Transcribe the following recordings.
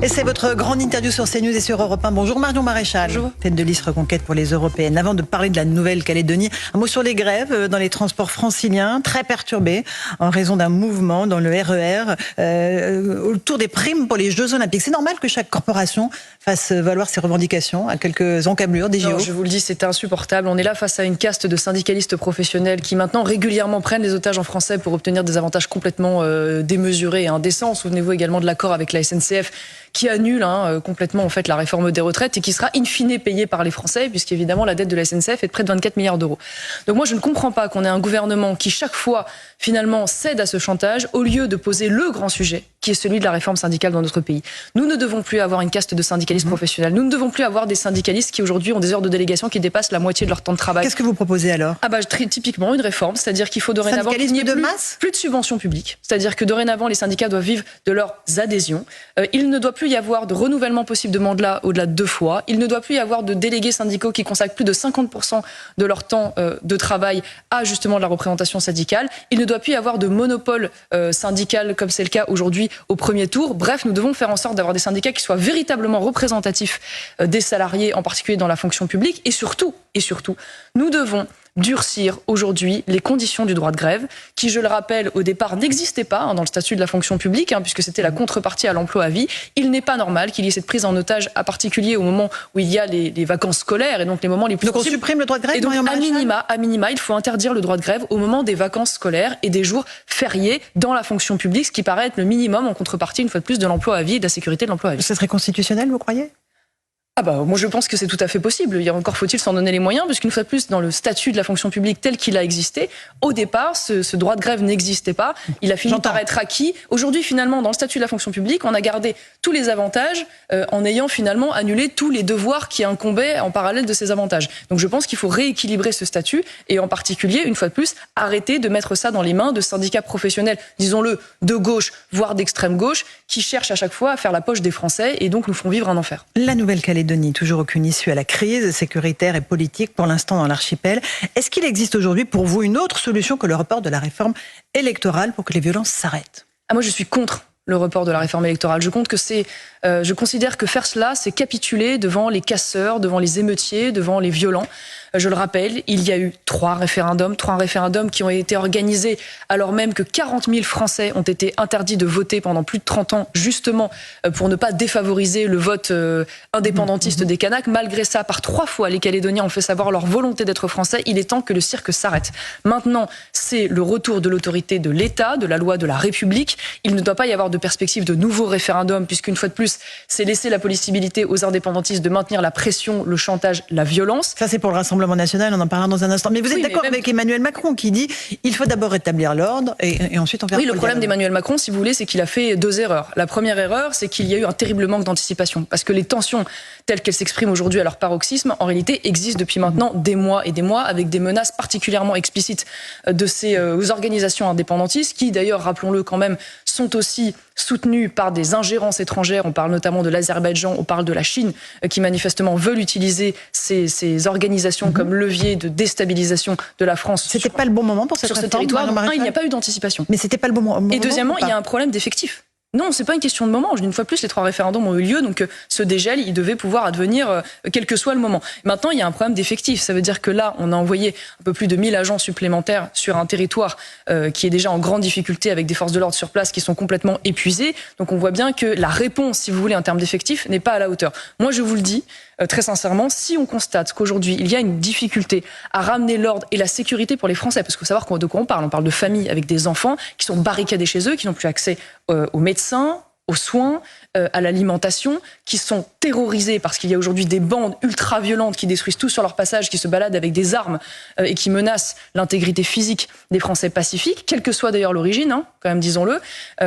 Et c'est votre grande interview sur CNews et sur Europe 1. Bonjour Marion Maréchal. Bonjour. Tête de liste Reconquête pour les Européennes. Avant de parler de la Nouvelle-Calédonie, un mot sur les grèves dans les transports franciliens, très perturbés en raison d'un mouvement dans le RER autour des primes pour les Jeux Olympiques. C'est normal que chaque corporation fasse valoir ses revendications à quelques encablures des JO. Non, je vous le dis, c'est insupportable. On est là face à une caste de syndicalistes professionnels qui maintenant régulièrement prennent les otages en français pour obtenir des avantages complètement démesurés et indécents. Souvenez-vous également de l'accord avec la SNCF qui annule complètement en fait la réforme des retraites et qui sera in fine payée par les Français, puisqu'évidemment la dette de la SNCF est de près de 24 milliards d'euros. Donc moi je ne comprends pas qu'on ait un gouvernement qui chaque fois finalement cède à ce chantage au lieu de poser le grand sujet qui est celui de la réforme syndicale dans notre pays. Nous ne devons plus avoir une caste de syndicalistes professionnels. Nous ne devons plus avoir des syndicalistes qui aujourd'hui ont des heures de délégation qui dépassent la moitié de leur temps de travail. Qu'est-ce que vous proposez alors ? Typiquement une réforme, c'est-à-dire qu'il faut dorénavant qu'il n'y ait plus de subventions publiques. C'est-à-dire que dorénavant les syndicats doivent vivre de leurs adhésions. Il ne doit plus y avoir de renouvellement possible de mandat au-delà de 2 fois. Il ne doit plus y avoir de délégués syndicaux qui consacrent plus de 50% de leur temps de travail à justement de la représentation syndicale. Il ne doit plus y avoir de monopole syndical comme c'est le cas aujourd'hui au premier tour. Bref, nous devons faire en sorte d'avoir des syndicats qui soient véritablement représentatifs des salariés, en particulier dans la fonction publique. Et surtout, nous devons durcir aujourd'hui les conditions du droit de grève, qui, je le rappelle, au départ n'existait pas dans le statut de la fonction publique, puisque c'était la contrepartie à l'emploi à vie. Il n'est pas normal qu'il y ait cette prise en otage, à particulier au moment où il y a les vacances scolaires et donc les moments les plus Donc on supprime le droit de grève. Et donc à minima, il faut interdire le droit de grève au moment des vacances scolaires et des jours fériés dans la fonction publique, ce qui paraît être le minimum en contrepartie, une fois de plus, de l'emploi à vie et de la sécurité de l'emploi à vie. Ce serait constitutionnel, vous croyez ? Moi je pense que c'est tout à fait possible. Encore faut-il s'en donner les moyens, puisqu'une fois de plus, dans le statut de la fonction publique tel qu'il a existé, au départ, ce droit de grève n'existait pas. Il a fini par être acquis. Aujourd'hui, finalement, dans le statut de la fonction publique, on a gardé tous les avantages en ayant finalement annulé tous les devoirs qui incombaient en parallèle de ces avantages. Donc je pense qu'il faut rééquilibrer ce statut et en particulier, une fois de plus, arrêter de mettre ça dans les mains de syndicats professionnels, disons-le, de gauche, voire d'extrême gauche, qui cherchent à chaque fois à faire la poche des Français et donc nous font vivre un enfer. La Nouvelle-Calédonie, toujours aucune issue à la crise sécuritaire et politique pour l'instant dans l'archipel. Est-ce qu'il existe aujourd'hui pour vous une autre solution que le report de la réforme électorale pour que les violences s'arrêtent ? Moi je suis contre le report de la réforme électorale. Je considère que faire cela, c'est capituler devant les casseurs, devant les émeutiers, devant les violents. Je le rappelle, il y a eu 3 référendums qui ont été organisés alors même que 40 000 Français ont été interdits de voter pendant plus de 30 ans, justement pour ne pas défavoriser le vote indépendantiste des Kanaks. Malgré ça, par 3 fois, les Calédoniens ont fait savoir leur volonté d'être Français. Il est temps que le cirque s'arrête. Maintenant, c'est le retour de l'autorité de l'État, de la loi de la République. Il ne doit pas y avoir de perspective de nouveaux référendums, puisqu'une fois de plus, c'est laisser la possibilité aux indépendantistes de maintenir la pression, le chantage, la violence. Ça, c'est pour le Rassemblement national, on en parlera dans un instant. Mais vous êtes d'accord avec Emmanuel Macron qui dit il faut d'abord rétablir l'ordre et ensuite on verra. Oui, le problème d'Emmanuel Macron, si vous voulez, c'est qu'il a fait 2 erreurs. La première erreur, c'est qu'il y a eu un terrible manque d'anticipation. Parce que les tensions telles qu'elles s'expriment aujourd'hui à leur paroxysme, en réalité, existent depuis maintenant des mois et des mois, avec des menaces particulièrement explicites de ces organisations indépendantistes, qui d'ailleurs, rappelons-le quand même, sont aussi soutenues par des ingérences étrangères. On parle notamment de l'Azerbaïdjan, on parle de la Chine, qui manifestement veulent utiliser ces organisations comme levier de déstabilisation de la France. C'était pas le bon moment pour cette réforme, territoire. Il n'y a pas eu d'anticipation. Mais c'était pas le bon moment. Et deuxièmement, il y a un problème d'effectifs. Non, c'est pas une question de moment. Une fois de plus, les 3 référendums ont eu lieu, donc ce dégel, il devait pouvoir advenir quel que soit le moment. Maintenant, il y a un problème d'effectifs. Ça veut dire que là, on a envoyé un peu plus de 1000 agents supplémentaires sur un territoire qui est déjà en grande difficulté, avec des forces de l'ordre sur place qui sont complètement épuisées. Donc on voit bien que la réponse, si vous voulez, en termes d'effectifs, n'est pas à la hauteur. Moi, je vous le dis, très sincèrement, si on constate qu'aujourd'hui, il y a une difficulté à ramener l'ordre et la sécurité pour les Français, parce qu'il faut savoir de quoi on parle de familles avec des enfants qui sont barricadés chez eux, qui n'ont plus accès aux médecins, aux soins, à l'alimentation, qui sont terrorisés parce qu'il y a aujourd'hui des bandes ultra-violentes qui détruisent tout sur leur passage, qui se baladent avec des armes et qui menacent l'intégrité physique des Français pacifiques, quelle que soit d'ailleurs l'origine, quand même disons-le.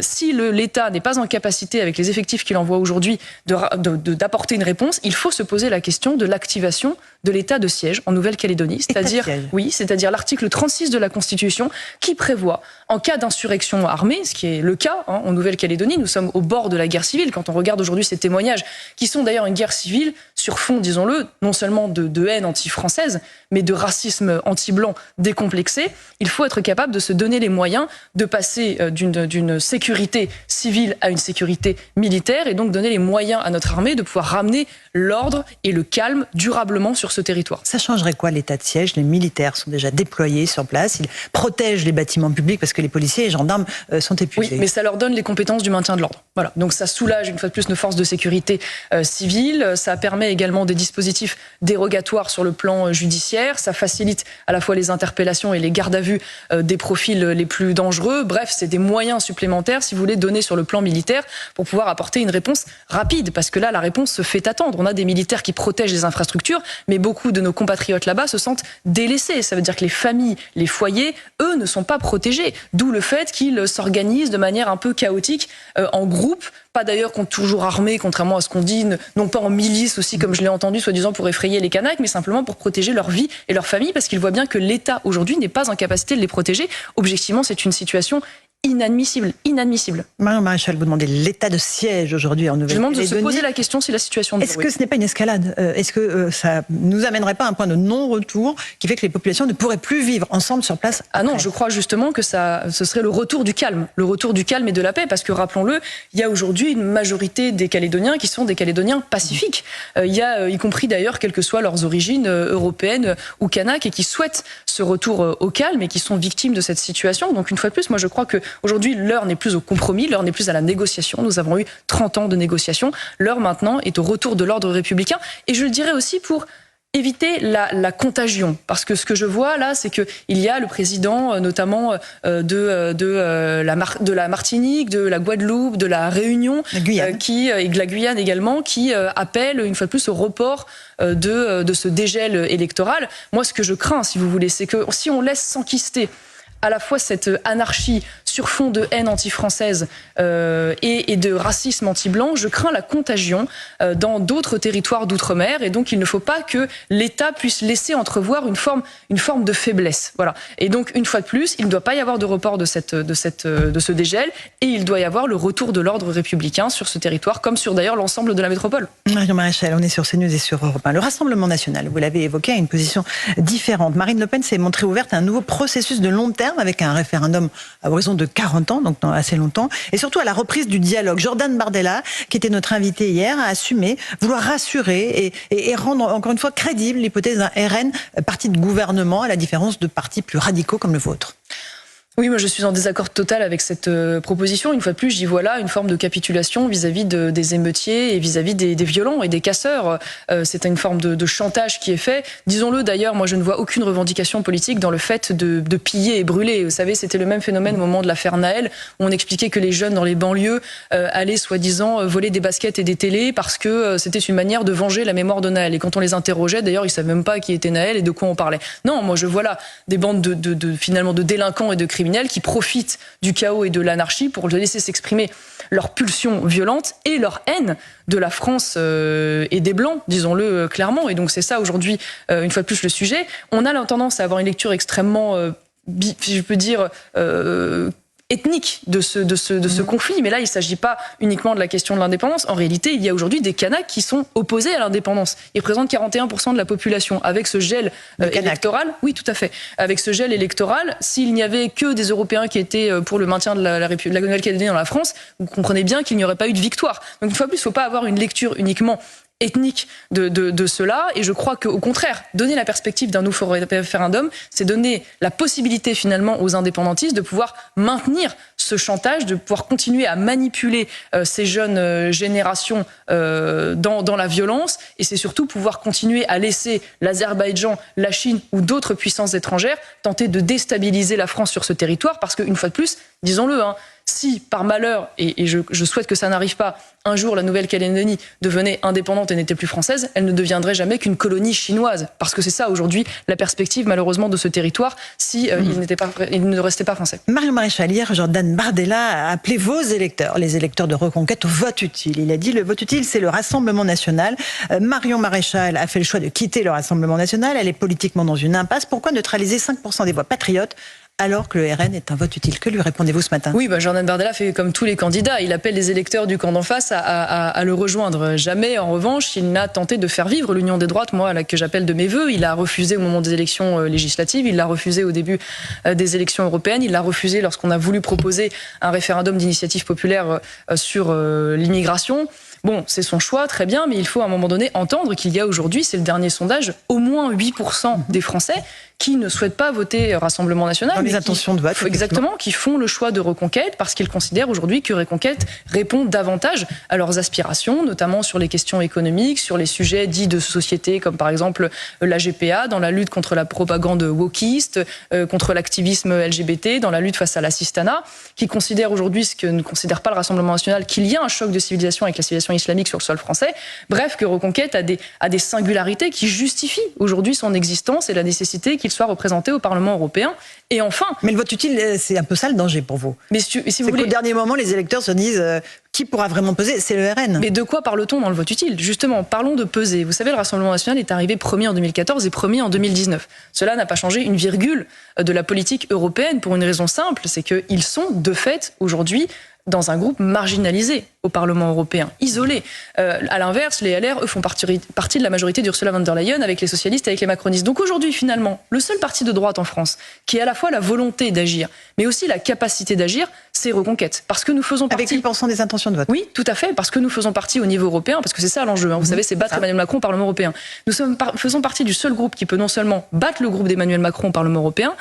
Si l'État n'est pas en capacité, avec les effectifs qu'il envoie aujourd'hui, d'apporter une réponse, il faut se poser la question de l'activation de l'état de siège en Nouvelle-Calédonie, c'est-à-dire l'article 36 de la Constitution qui prévoit, en cas d'insurrection armée, ce qui est le cas en Nouvelle-Calédonie, nous sommes au bord de la guerre civile, quand on regarde aujourd'hui ces témoignages, qui sont d'ailleurs une guerre civile sur fond, disons-le, non seulement de haine anti-française, mais de racisme anti-blanc décomplexé. Il faut être capable de se donner les moyens de passer d'une sécurité civile à une sécurité militaire, et donc donner les moyens à notre armée de pouvoir ramener l'ordre et le calme durablement sur ce territoire. Ça changerait quoi l'état de siège? Les militaires sont déjà déployés sur place, ils protègent les bâtiments publics parce que les policiers et les gendarmes sont épuisés. Oui, mais ça leur donne les compétences du maintien de l'ordre. Voilà. Donc ça soulage une fois de plus nos forces de sécurité civile, ça permet également des dispositifs dérogatoires sur le plan judiciaire, ça facilite à la fois les interpellations et les gardes à vue des profils les plus dangereux. Bref, c'est des moyens supplémentaires, si vous voulez, donnés sur le plan militaire pour pouvoir apporter une réponse rapide, parce que là, la réponse se fait attendre. On a des militaires qui protègent les infrastructures, mais beaucoup de nos compatriotes là-bas se sentent délaissés. Ça veut dire que les familles, les foyers, eux, ne sont pas protégés. D'où le fait qu'ils s'organisent de manière un peu chaotique, en groupe, pas d'ailleurs toujours armés, contrairement à ce qu'on dit, non pas en milice aussi, comme je l'ai entendu, soi-disant pour effrayer les Kanaks, mais simplement pour protéger leur vie et leur famille, parce qu'ils voient bien que l'État, aujourd'hui, n'est pas en capacité de les protéger. Objectivement, c'est une situation inadmissible. Marion Maréchal, vous demandez l'état de siège aujourd'hui en Nouvelle-Calédonie. Je demande de se poser la question si la situation... Est-ce que ce n'est pas une escalade? Est-ce que ça nous amènerait pas à un point de non-retour qui fait que les populations ne pourraient plus vivre ensemble sur place? Ah non, je crois justement que ce serait le retour du calme et de la paix, parce que rappelons-le, il y a aujourd'hui une majorité des Calédoniens qui sont des Calédoniens pacifiques. Il y a, y compris d'ailleurs, quelles que soient leurs origines européennes ou kanak, et qui souhaitent ce retour au calme et qui sont victimes de cette situation. Donc une fois de plus, moi je crois que aujourd'hui, l'heure n'est plus au compromis, l'heure n'est plus à la négociation. Nous avons eu 30 ans de négociation. L'heure maintenant est au retour de l'ordre républicain. Et je le dirais aussi pour éviter la contagion. Parce que ce que je vois là, c'est qu'il y a le président notamment de la Martinique, de la Guadeloupe, de la Réunion, et de la Guyane également, qui appelle une fois de plus au report de ce dégel électoral. Moi, ce que je crains, si vous voulez, c'est que si on laisse s'enquister à la fois cette anarchie sur fond de haine anti-française et de racisme anti-blanc, je crains la contagion dans d'autres territoires d'outre-mer, et donc il ne faut pas que l'État puisse laisser entrevoir une forme de faiblesse. Voilà. Et donc une fois de plus, il ne doit pas y avoir de report de ce dégel, et il doit y avoir le retour de l'ordre républicain sur ce territoire, comme sur d'ailleurs l'ensemble de la métropole. Marion Maréchal, on est sur CNews et sur Europe 1. Le Rassemblement national, vous l'avez évoqué, a une position différente. Marine Le Pen s'est montrée ouverte à un nouveau processus de long terme avec un référendum à horizon de 40 ans, donc dans assez longtemps, et surtout à la reprise du dialogue. Jordan Bardella, qui était notre invité hier, a assumé vouloir rassurer et rendre encore une fois crédible l'hypothèse d'un RN parti de gouvernement, à la différence de partis plus radicaux comme le vôtre. Oui, moi je suis en désaccord total avec cette proposition. Une fois de plus, j'y vois là une forme de capitulation vis-à-vis des émeutiers et vis-à-vis des violents et des casseurs. C'est une forme de chantage qui est fait. Disons-le d'ailleurs, moi je ne vois aucune revendication politique dans le fait de piller et brûler. Vous savez, c'était le même phénomène au moment de l'affaire Naël, où on expliquait que les jeunes dans les banlieues allaient soi-disant voler des baskets et des télés parce que c'était une manière de venger la mémoire de Naël. Et quand on les interrogeait, d'ailleurs, ils savaient même pas qui était Naël et de quoi on parlait. Non, moi je vois là des bandes finalement de délinquants et de criminels qui profitent du chaos et de l'anarchie pour laisser s'exprimer leurs pulsions violentes et leur haine de la France et des Blancs, disons-le clairement. Et donc c'est ça aujourd'hui, une fois de plus, le sujet. On a tendance à avoir une lecture extrêmement, si je peux dire, ethnique de ce conflit, mais là il ne s'agit pas uniquement de la question de l'indépendance. En réalité, il y a aujourd'hui des Kanaks qui sont opposés à l'indépendance. Ils représentent 41% de la population. Avec ce gel électoral, oui, tout à fait. Avec ce gel électoral, s'il n'y avait que des Européens qui étaient pour le maintien de la Nouvelle-Calédonie dans la France, vous comprenez bien qu'il n'y aurait pas eu de victoire. Donc une fois de plus, il ne faut pas avoir une lecture uniquement ethnique de cela, et je crois qu'au contraire, donner la perspective d'un nouveau référendum, c'est donner la possibilité finalement aux indépendantistes de pouvoir maintenir ce chantage, de pouvoir continuer à manipuler ces jeunes générations dans la violence, et c'est surtout pouvoir continuer à laisser l'Azerbaïdjan, la Chine ou d'autres puissances étrangères tenter de déstabiliser la France sur ce territoire, parce qu'une fois de plus, disons-le, si par malheur, et je souhaite que ça n'arrive pas, un jour la Nouvelle-Calédonie devenait indépendante et n'était plus française, elle ne deviendrait jamais qu'une colonie chinoise. Parce que c'est ça aujourd'hui la perspective malheureusement de ce territoire si il ne restait pas français. Marion Maréchal, hier, Jordan Bardella a appelé vos électeurs, les électeurs de Reconquête, au vote utile. Il a dit le vote utile, c'est le Rassemblement national. Marion Maréchal a fait le choix de quitter le Rassemblement national. Elle est politiquement dans une impasse. Pourquoi neutraliser 5% des voix patriotes alors que le RN est un vote utile. Que lui répondez-vous ce matin? Oui, Jordan Bardella fait comme tous les candidats. Il appelle les électeurs du camp d'en face à le rejoindre. Jamais, en revanche, il n'a tenté de faire vivre l'union des droites, que j'appelle de mes voeux. Il a refusé au moment des élections législatives, il l'a refusé au début des élections européennes, il l'a refusé lorsqu'on a voulu proposer un référendum d'initiative populaire sur l'immigration. Bon, c'est son choix, très bien, mais il faut à un moment donné entendre qu'il y a aujourd'hui, c'est le dernier sondage, au moins 8% des Français qui ne souhaitent pas voter Rassemblement National. Dans les intentions de vote. Exactement, qui font le choix de Reconquête parce qu'ils considèrent aujourd'hui que Reconquête répond davantage à leurs aspirations, notamment sur les questions économiques, sur les sujets dits de société, comme par exemple la GPA, dans la lutte contre la propagande wokiste, contre l'activisme LGBT, dans la lutte face à l'assistanat, qui considèrent aujourd'hui, ce que ne considère pas le Rassemblement National, qu'il y a un choc de civilisation avec la civilisation islamique sur le sol français. Bref, que Reconquête a des singularités qui justifient aujourd'hui son existence et la nécessité qu'il soit représenté au Parlement européen. Et enfin... Mais le vote utile, c'est un peu ça le danger pour vous. Mais si vous voulez... qu'au dernier moment, les électeurs se disent qui pourra vraiment peser? C'est le RN. Mais de quoi parle-t-on dans le vote utile? Justement, parlons de peser. Vous savez, le Rassemblement National est arrivé premier en 2014 et premier en 2019. Cela n'a pas changé une virgule de la politique européenne pour une raison simple, c'est qu'ils sont de fait aujourd'hui dans un groupe marginalisé au Parlement européen, isolé. À l'inverse, les LR, eux, font partie de la majorité d'Ursula von der Leyen avec les socialistes et avec les macronistes. Donc aujourd'hui, finalement, le seul parti de droite en France qui a à la fois la volonté d'agir, mais aussi la capacité d'agir, c'est Reconquête. Parce que nous faisons partie... Avec 8% des intentions de vote. Oui, tout à fait, parce que nous faisons partie au niveau européen, parce que c'est ça l'enjeu. Vous savez, c'est battre Emmanuel Macron au Parlement européen. Nous faisons partie du seul groupe qui peut non seulement battre le groupe d'Emmanuel Macron au Parlement européen,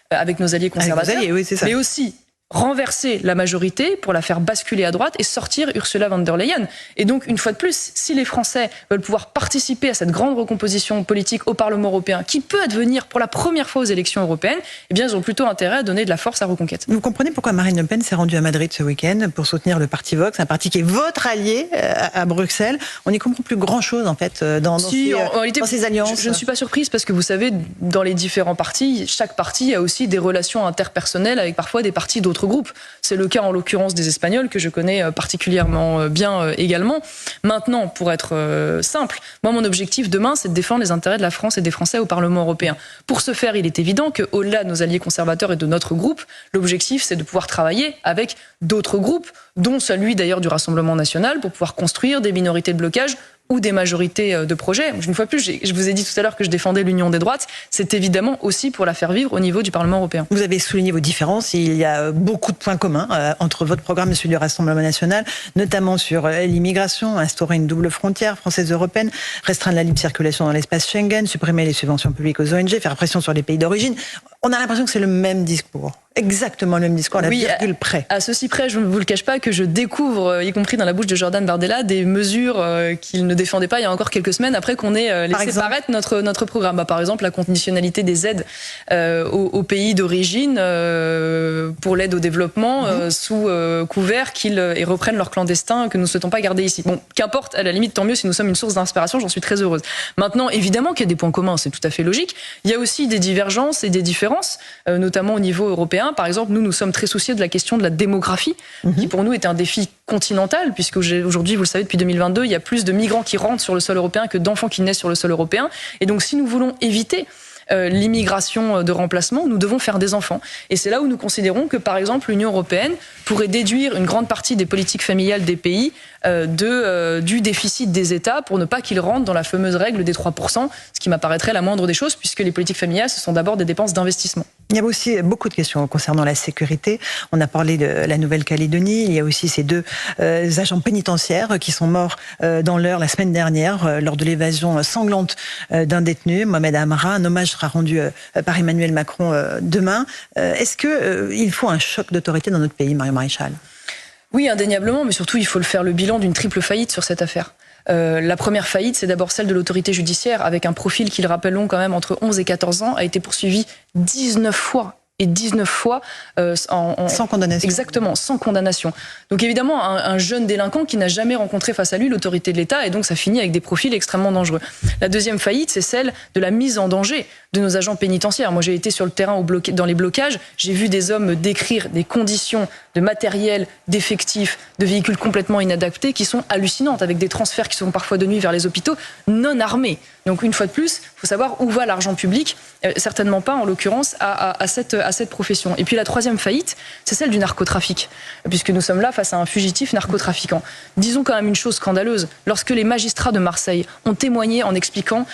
avec nos alliés conservateurs, oui, c'est ça. mais aussi renverser la majorité pour la faire basculer à droite et sortir Ursula von der Leyen. Et donc, une fois de plus, si les Français veulent pouvoir participer à cette grande recomposition politique au Parlement européen, qui peut advenir pour la première fois aux élections européennes, eh bien, ils ont plutôt intérêt à donner de la force à Reconquête. Vous comprenez pourquoi Marine Le Pen s'est rendue à Madrid ce week-end pour soutenir le parti Vox, un parti qui est votre allié à Bruxelles. On n'y comprend plus grand-chose, en fait, dans ces alliances. Je ne suis pas surprise parce que vous savez, dans les différents partis, chaque parti a aussi des relations interpersonnelles avec parfois des partis d'autres groupes. C'est le cas en l'occurrence des Espagnols que je connais particulièrement bien également. Maintenant, pour être simple, moi mon objectif demain c'est de défendre les intérêts de la France et des Français au Parlement européen. Pour ce faire, il est évident qu'au-delà de nos alliés conservateurs et de notre groupe, l'objectif c'est de pouvoir travailler avec d'autres groupes, dont celui d'ailleurs du Rassemblement National, pour pouvoir construire des minorités de blocage ou des majorités de projets. Une fois de plus, je vous ai dit tout à l'heure que je défendais l'union des droites, c'est évidemment aussi pour la faire vivre au niveau du Parlement européen. Vous avez souligné vos différences, il y a beaucoup de points communs entre votre programme et celui du Rassemblement National, notamment sur l'immigration, instaurer une double frontière française-européenne, restreindre la libre circulation dans l'espace Schengen, supprimer les subventions publiques aux ONG, faire pression sur les pays d'origine. On a l'impression que c'est le même discours. Exactement le même discours, à la virgule près. À ceci près, je ne vous le cache pas, que je découvre, y compris dans la bouche de Jordan Bardella, des mesures qu'il ne défendait pas il y a encore quelques semaines après qu'on ait laissé paraître notre programme. Par exemple, la conditionnalité des aides aux pays d'origine pour l'aide au développement sous couvert qu'ils reprennent leurs clandestins que nous ne souhaitons pas garder ici. Bon, qu'importe, à la limite, tant mieux si nous sommes une source d'inspiration, j'en suis très heureuse. Maintenant, évidemment qu'il y a des points communs, c'est tout à fait logique. Il y a aussi des divergences et des différences, notamment au niveau européen. Par exemple, nous sommes très soucieux de la question de la démographie, qui pour nous est un défi continental, puisque aujourd'hui, vous le savez, depuis 2022, il y a plus de migrants qui rentrent sur le sol européen que d'enfants qui naissent sur le sol européen. Et donc, si nous voulons éviter l'immigration de remplacement, nous devons faire des enfants. Et c'est là où nous considérons que, par exemple, l'Union européenne pourrait déduire une grande partie des politiques familiales des pays du déficit des États pour ne pas qu'ils rentrent dans la fameuse règle des 3%, ce qui m'apparaîtrait la moindre des choses, puisque les politiques familiales, ce sont d'abord des dépenses d'investissement. Il y a aussi beaucoup de questions concernant la sécurité. On a parlé de la Nouvelle-Calédonie. Il y a aussi ces deux agents pénitentiaires qui sont morts dans l'Eure la semaine dernière lors de l'évasion sanglante d'un détenu, Mohamed Amra. Un hommage sera rendu par Emmanuel Macron demain. Est-ce qu'il faut un choc d'autorité dans notre pays, Marion Maréchal ? Oui, indéniablement, mais surtout il faut faire le bilan d'une triple faillite sur cette affaire. La première faillite, c'est d'abord celle de l'autorité judiciaire, avec un profil qui, le rappelons quand même, entre 11 et 14 ans, a été poursuivi 19 fois. Et 19 fois sans condamnation. Exactement, sans condamnation. Donc évidemment, un jeune délinquant qui n'a jamais rencontré face à lui l'autorité de l'État, et donc ça finit avec des profils extrêmement dangereux. La deuxième faillite, c'est celle de la mise en danger de nos agents pénitentiaires. Moi, j'ai été sur le terrain dans les blocages, j'ai vu des hommes décrire des conditions de matériel, d'effectifs, de véhicules complètement inadaptés qui sont hallucinantes, avec des transferts qui sont parfois de nuit vers les hôpitaux non armés. Donc une fois de plus, il faut savoir où va l'argent public, certainement pas en l'occurrence à à cette profession. Et puis la troisième faillite, c'est celle du narcotrafic, puisque nous sommes là face à un fugitif narcotrafiquant. Disons quand même une chose scandaleuse, lorsque les magistrats de Marseille ont témoigné en expliquant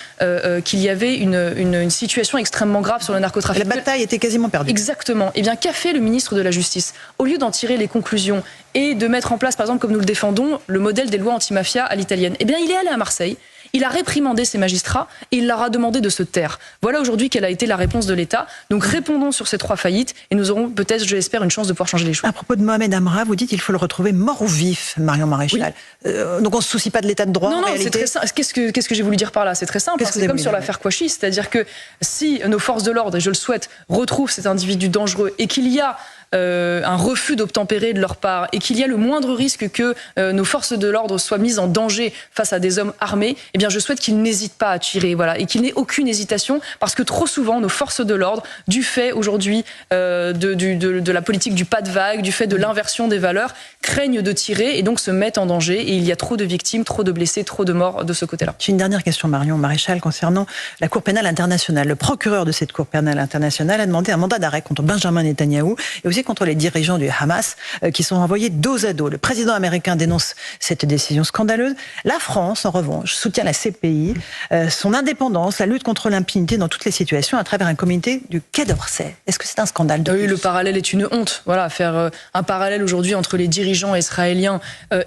qu'il y avait une situation extrêmement grave sur le narcotrafic. La bataille était quasiment perdue. Exactement. Eh bien, qu'a fait le ministre de la Justice? Au lieu d'en tirer les conclusions et de mettre en place, par exemple, comme nous le défendons, le modèle des lois anti-mafia à l'italienne, eh bien, il est allé à Marseille, il a réprimandé ses magistrats et il leur a demandé de se taire. Voilà aujourd'hui quelle a été la réponse de l'État. Donc répondons sur ces trois faillites et nous aurons peut-être, je l'espère, une chance de pouvoir changer les choses. À propos de Mohamed Amra, vous dites qu'il faut le retrouver mort ou vif, Marion Maréchal. Oui. Donc on ne se soucie pas de l'état de droit en réalité. C'est très simple. Qu'est-ce que j'ai voulu dire par là? C'est très simple. C'est comme sur l'affaire Kouachi, c'est-à-dire que si nos forces de l'ordre, et je le souhaite, retrouvent cet individu dangereux et qu'il y a un refus d'obtempérer de leur part et qu'il y a le moindre risque que nos forces de l'ordre soient mises en danger face à des hommes armés, eh bien je souhaite qu'ils n'hésitent pas à tirer, voilà, et qu'il n'ait aucune hésitation, parce que trop souvent nos forces de l'ordre, du fait aujourd'hui de la politique du pas de vague, du fait de l'inversion des valeurs, craignent de tirer et donc se mettent en danger, et il y a trop de victimes, trop de blessés, trop de morts de ce côté-là. J'ai une dernière question, Marion Maréchal, concernant la Cour pénale internationale. Le procureur de cette Cour pénale internationale a demandé un mandat d'arrêt contre Benjamin Netanyahou et aussi contre les dirigeants du Hamas qui sont envoyés dos à dos. Le président américain dénonce cette décision scandaleuse. La France, en revanche, soutient la CPI, son indépendance, la lutte contre l'impunité dans toutes les situations à travers un comité du Quai d'Orsay. Est-ce que c'est un scandale de Oui, le parallèle est une honte. Voilà, faire un parallèle aujourd'hui entre les dirigeants israéliens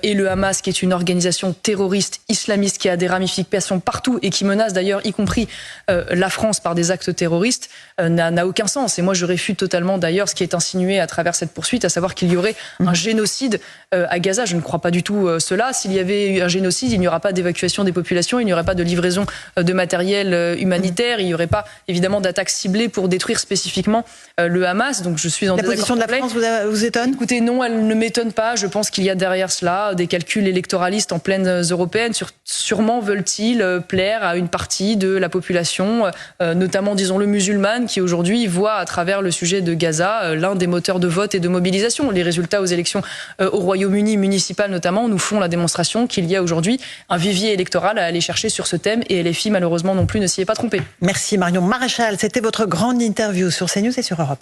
et le Hamas, qui est une organisation terroriste islamiste qui a des ramifications partout et qui menace d'ailleurs, y compris la France, par des actes terroristes, n'a aucun sens. Et moi, je réfute totalement d'ailleurs ce qui est insinué à travers cette poursuite, à savoir qu'il y aurait un génocide à Gaza. Je ne crois pas du tout cela. S'il y avait eu un génocide, il n'y aura pas d'évacuation des populations, il n'y aurait pas de livraison de matériel humanitaire, il n'y aurait pas évidemment d'attaques ciblées pour détruire spécifiquement le Hamas. Donc je suis en désaccord. La position de la France vous étonne? Écoutez, non, elle ne m'étonne pas. Je pense qu'il y a derrière cela des calculs électoralistes en pleine européenne. Sûrement veulent-ils plaire à une partie de la population, notamment, disons-le, musulmane, qui aujourd'hui voit à travers le sujet de Gaza l'un des moteurs de vote et de mobilisation. Les résultats aux élections au Royaume-Uni, municipales notamment, nous font la démonstration qu'il y a aujourd'hui un vivier électoral à aller chercher sur ce thème, et LFI malheureusement non plus ne s'y est pas trompé. Merci Marion Maréchal, c'était votre grande interview sur CNews et sur Europe.